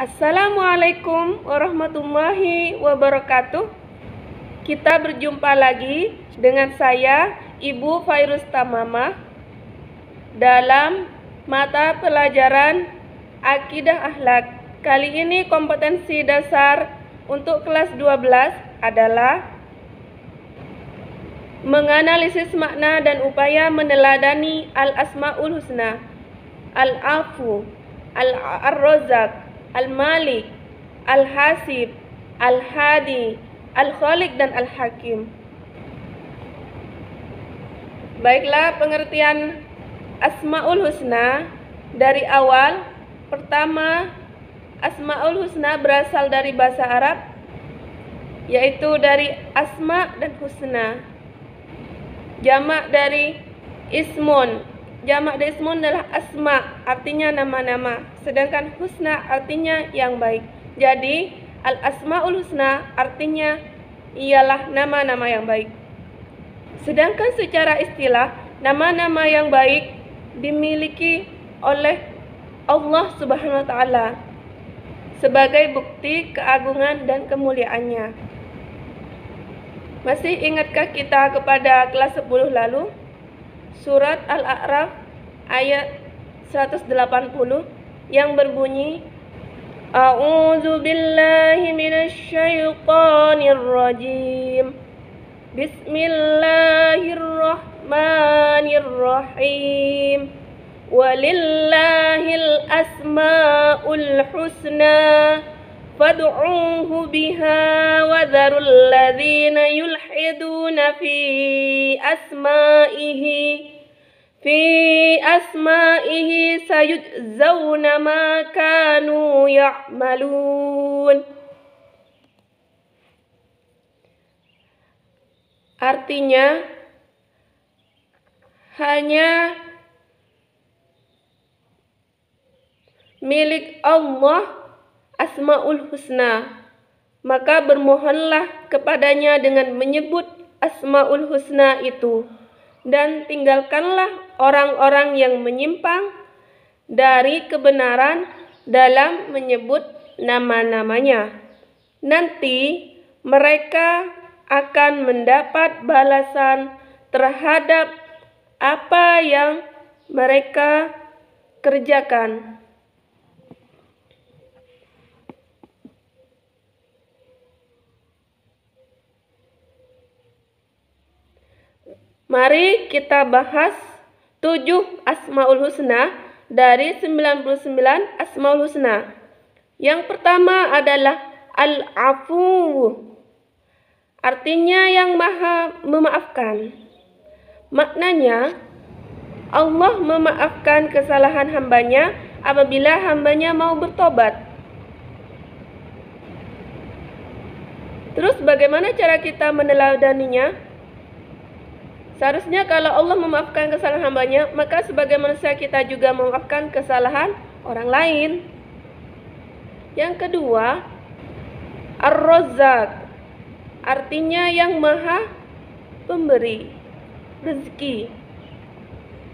Assalamualaikum warahmatullahi wabarakatuh. Kita berjumpa lagi dengan saya, Ibu Fairuz Tamamah, dalam mata pelajaran Akidah Akhlak. Kali ini kompetensi dasar untuk kelas 12 adalah menganalisis makna dan upaya meneladani Al-Asma'ul Husna, Al-Afu, Al-Razzaq, Al-Malik, Al-Hasib, Al-Hadi, Al-Khaliq, dan Al-Hakim. Baiklah, pengertian Asma'ul Husna dari awal. Pertama, Asma'ul Husna berasal dari bahasa Arab, yaitu dari asma dan husna. Jamak dari ismun. Jamak dari ismun adalah asma, artinya nama-nama. Sedangkan husna artinya yang baik. Jadi, al-asma'ul husna artinya ialah nama-nama yang baik. Sedangkan secara istilah, nama-nama yang baik dimiliki oleh Allah Subhanahu wa Ta'ala sebagai bukti keagungan dan kemuliaannya. Masih ingatkah kita kepada kelas 10 lalu? Surat Al-A'raf ayat 180 yang berbunyi, A'udzu billahi minasy syaithanir rajim. Bismillahirrahmanirrahim. Walillahil asmaul husna fad'uuhu biha wa dharul ladzina yulhiduna fi asma'ihi sayujzauna ma kanu ya'malun. Artinya, hanya milik Allah Asma'ul Husna, maka bermohonlah kepadanya dengan menyebut Asma'ul Husna itu, dan tinggalkanlah orang-orang yang menyimpang dari kebenaran dalam menyebut nama-namanya. Nanti mereka akan mendapat balasan terhadap apa yang mereka kerjakan. Mari kita bahas 7 Asma'ul Husna dari 99 Asma'ul Husna. Yang pertama adalah Al-Afu, artinya yang maha memaafkan. Maknanya, Allah memaafkan kesalahan hambanya apabila hambanya mau bertobat. Terus bagaimana cara kita meneladaninya? Seharusnya kalau Allah memaafkan kesalahan hambanya, maka sebagai manusia kita juga memaafkan kesalahan orang lain. Yang kedua, Ar-Razzaq, artinya yang maha pemberi rezeki.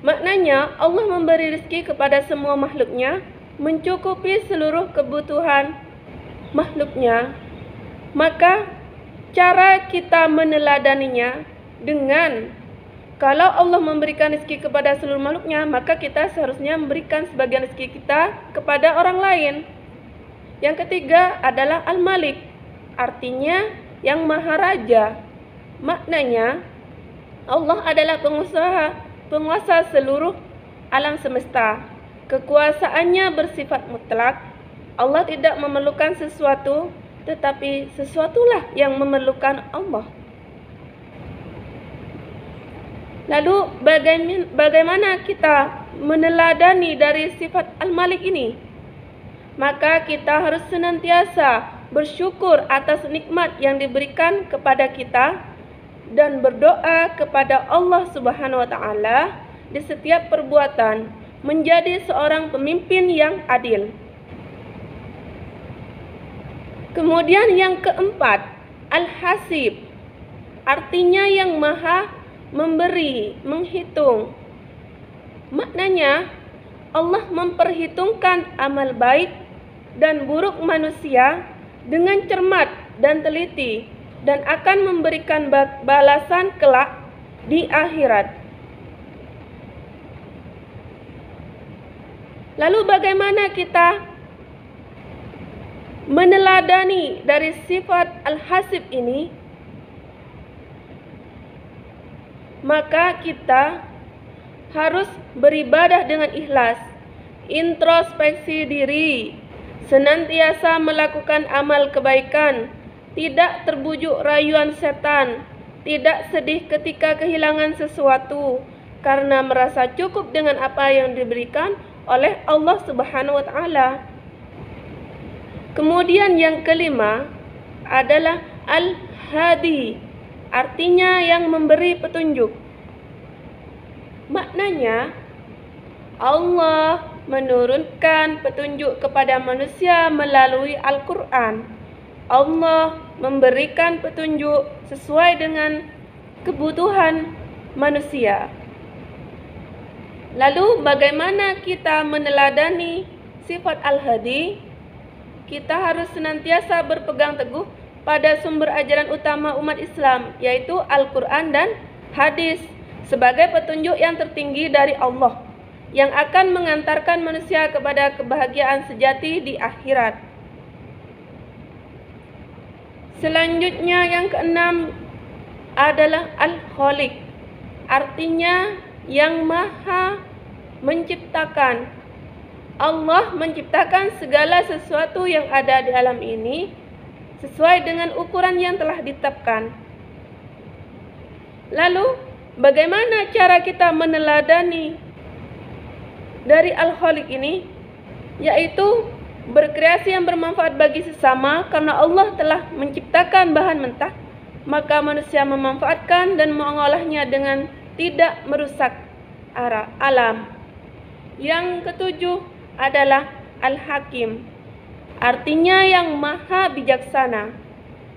Maknanya Allah memberi rezeki kepada semua makhluknya, mencukupi seluruh kebutuhan makhluknya. Maka cara kita meneladaninya dengan, kalau Allah memberikan rezeki kepada seluruh makhluknya, maka kita seharusnya memberikan sebagian rezeki kita kepada orang lain. Yang ketiga adalah Al-Malik, artinya yang maha raja. Maknanya Allah adalah penguasa seluruh alam semesta. Kekuasaannya bersifat mutlak. Allah tidak memerlukan sesuatu, tetapi sesuatulah yang memerlukan Allah. Lalu bagaimana kita meneladani dari sifat Al-Malik ini? Maka kita harus senantiasa bersyukur atas nikmat yang diberikan kepada kita dan berdoa kepada Allah Subhanahu wa Ta'ala di setiap perbuatan, menjadi seorang pemimpin yang adil. Kemudian yang keempat, Al-Hasib, artinya yang maha memberi, menghitung. Maknanya Allah memperhitungkan amal baik dan buruk manusia dengan cermat dan teliti dan akan memberikan balasan kelak di akhirat. Lalu bagaimana kita meneladani dari sifat al-hasib ini? Maka kita harus beribadah dengan ikhlas, introspeksi diri, senantiasa melakukan amal kebaikan, tidak terbujuk rayuan setan, tidak sedih ketika kehilangan sesuatu, karena merasa cukup dengan apa yang diberikan oleh Allah Subhanahu wa Ta'ala. Kemudian yang kelima adalah al-hadi, artinya yang memberi petunjuk. Maknanya Allah menurunkan petunjuk kepada manusia melalui Al-Quran. Allah memberikan petunjuk sesuai dengan kebutuhan manusia. Lalu bagaimana kita meneladani sifat al-hadi? Kita harus senantiasa berpegang teguh pada sumber ajaran utama umat Islam, yaitu Al-Quran dan hadis, sebagai petunjuk yang tertinggi dari Allah yang akan mengantarkan manusia kepada kebahagiaan sejati di akhirat. Selanjutnya yang keenam adalah Al-Khaliq, artinya yang maha menciptakan. Allah menciptakan segala sesuatu yang ada di alam ini sesuai dengan ukuran yang telah ditetapkan. Lalu bagaimana cara kita meneladani dari Al-Khaliq ini? Yaitu berkreasi yang bermanfaat bagi sesama, karena Allah telah menciptakan bahan mentah, maka manusia memanfaatkan dan mengolahnya dengan tidak merusak alam. Yang ketujuh adalah Al-Hakim, artinya yang maha bijaksana.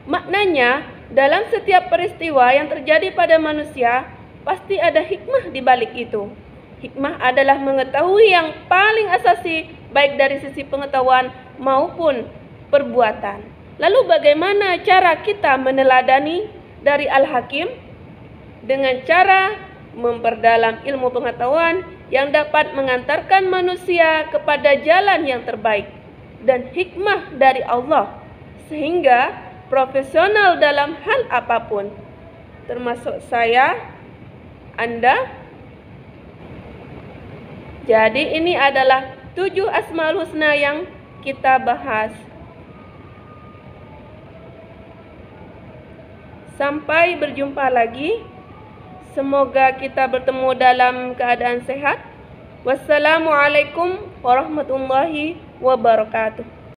Maknanya dalam setiap peristiwa yang terjadi pada manusia pasti ada hikmah di balik itu. Hikmah adalah mengetahui yang paling asasi, baik dari sisi pengetahuan maupun perbuatan. Lalu bagaimana cara kita meneladani dari Al-Hakim? Dengan cara memperdalam ilmu pengetahuan yang dapat mengantarkan manusia kepada jalan yang terbaik dan hikmah dari Allah, sehingga profesional dalam hal apapun, termasuk saya, Anda. Jadi ini adalah 7 Asmaul Husna yang kita bahas. Sampai berjumpa lagi. Semoga kita bertemu dalam keadaan sehat. Wassalamualaikum warahmatullahi wabarakatuh.